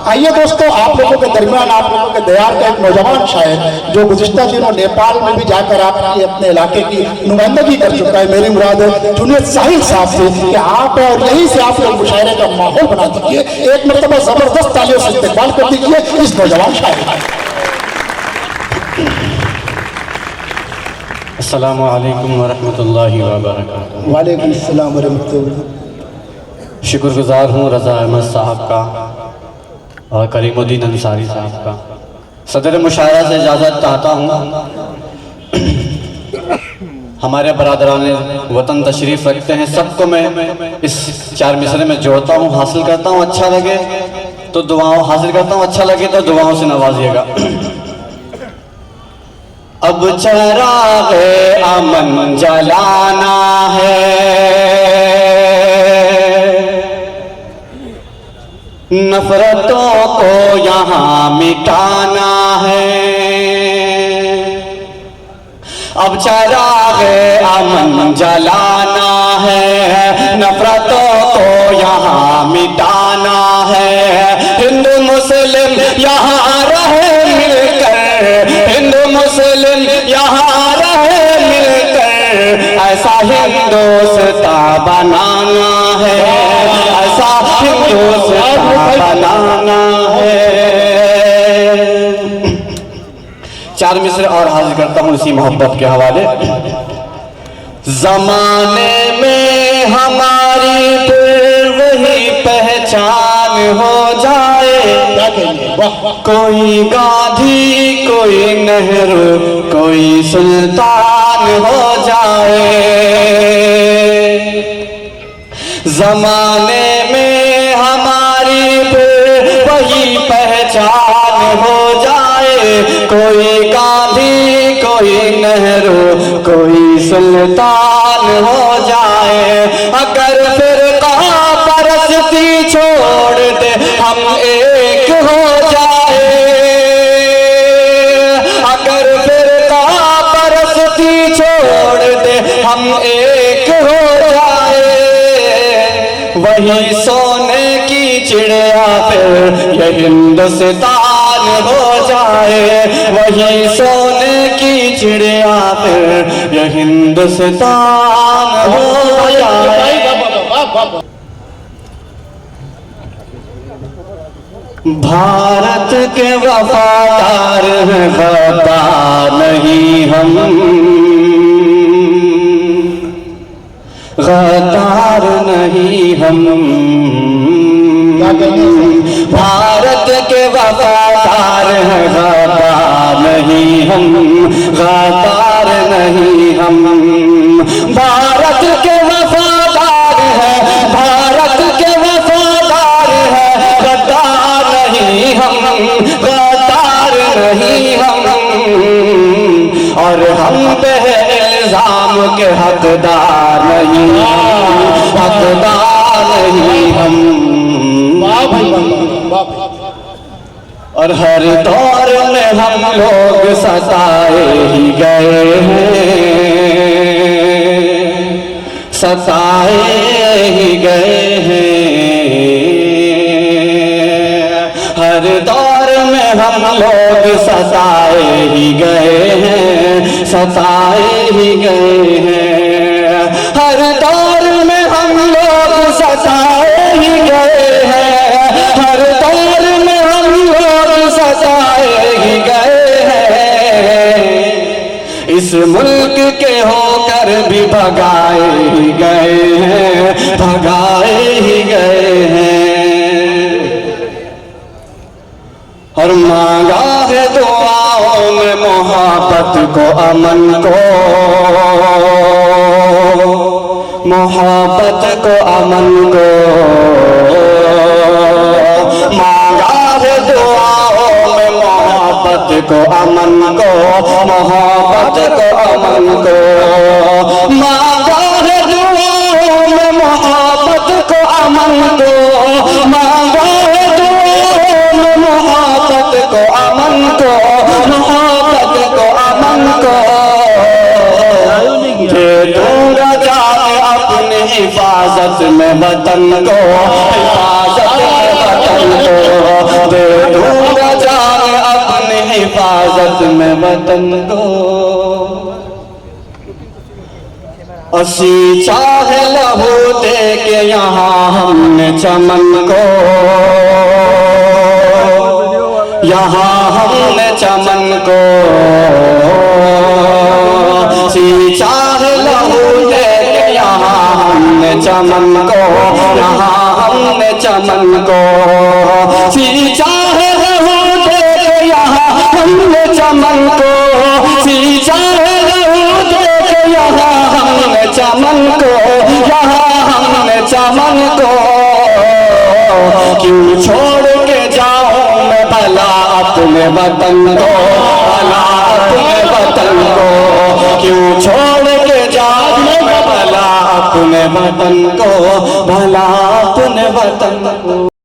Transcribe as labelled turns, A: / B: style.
A: आइए दोस्तों, आप लोगों के दरमियान आप लोगों के दयार का एक नौजवान शायर जो गुज़िश्ता दिनों नेपाल में भी जाकर आपकी अपने इलाके की नुमाइंदगी कर चुका है, मेरी मुराद है जुनैद साहिल साहब से कि आप और यहीं से आप लोग मुशायरे का माहौल बना दीजिए। एक मरतबा जबरदस्त तालियों से इस्तेमाल कर दीजिए इस नौजवान शायर का।
B: अस्सलामु अलैकुम वरहमतुल्लाहि वबरकातुहू।
A: वालेकुम अस्सलाम वरहमतुल्लाह।
B: शुक्रगुजार हूँ रज़ा अहमद साहब का और करीमुद्दीन अंसारी साहब का। सदर मुशायरा से इजाज़त चाहता हूँ। हमारे बरादरान वतन तशरीफ़ रखते हैं, सबको मैं इस 4 मिसरे में जोड़ता हूँ, हासिल करता हूँ। अच्छा लगे तो दुआओं हासिल करता हूँ, अच्छा लगे तो दुआओं से नवाजिएगा। अब चराग़े अमन जलाना है, नफरतों को यहाँ मिटाना है। अब चराग़े अमन जलाना है, नफरतों को यहाँ मिटाना है। हिंदू मुस्लिम यहाँ रहे मिलकर, हिंदू मुस्लिम यहाँ रहे मिलकर, ऐसा हिंदुस्तान बनाना है, ऐसा हिंदुस्तान बनाना है। 4 मिसरे और हाजिर करता हूँ इसी मोहब्बत के हवाले। ज़माने में हमारी फिर वही पहचान हो जाए, कोई गांधी कोई नेहरू कोई सुल्तान हो जाए। ज़माने में हमारी फिर वही पहचान हो जाए, कोई गांधी कोई नेहरू कोई सुल्तान हो जाए। अगर फिर कहाँ परस्ती छोड़ दे हम एक हो जाए, अगर फिर कहाँ परस्ती छोड़ दे हम एक हो जाए। वही सोने की चिड़िया फिर ये हिंदुस्तान हो जाए, वही सोने की चिड़िया फिर ये हिंदुस्तान हो जाए। भारत के वफादार हैं, गद्दार नहीं हम, गद्दार नहीं हम। भारत के वफादार हैं, गद्दार नहीं हम, गद्दार नहीं हम। भारत के वफादार हैं, भारत के वफादार हैं, गद्दार नहीं हम, गद्दार नहीं हम। और हम पे इल्जाम के हकदार नहीं, हकदार नहीं हम। और हर दौर में हम लोग सताए ही गए हैं, सताए ही गए हैं। हर दौर में हम लोग सताए ही गए हैं, सताए ही गए हैं। हर दौर में हम लोग सताए ही गए हैं, हर दौर में हम लोग सताए ही गए हैं। इस मुल्क के होकर भी भगाए ही गए हैं, भगाए ही गए हैं। और मांगा है दुआओं में मोहब्बत को, अमन को, मोहब्बत को, अमन को। मांगा है दुआओं में मोहब्बत को, अमन को, मोहब्बत को, अमन को। मांगा है दुआओं में मोहब्बत को, अमन को। मांगा है दुआओं में मोहब्बत को, अमन को, मोहब्बत को, अमन को। दे दूंगा जान अपनी हिफाजत में वतन को, हिफाजत में वतन को। दे वतन को, असी चाहे लहू दे के यहाँ हमने चमन को, यहाँ हमने चमन को, असी चाहे लहू दे के यहाँ हमने चमन को, यहाँ हमने चमन को, असी चाहे लहू दे के यहाँ हमने चमन को, असी चाहे लहू दे के यहाँ हमने चमन को, यहाँ हमने चमन को, क्यों छोड़ के जाऊं मैं भला अपने वतन को, भला अपने वतन को, क्यों छोड़ के जाऊं मैं भला अपने वतन को, भला अपने वतन को।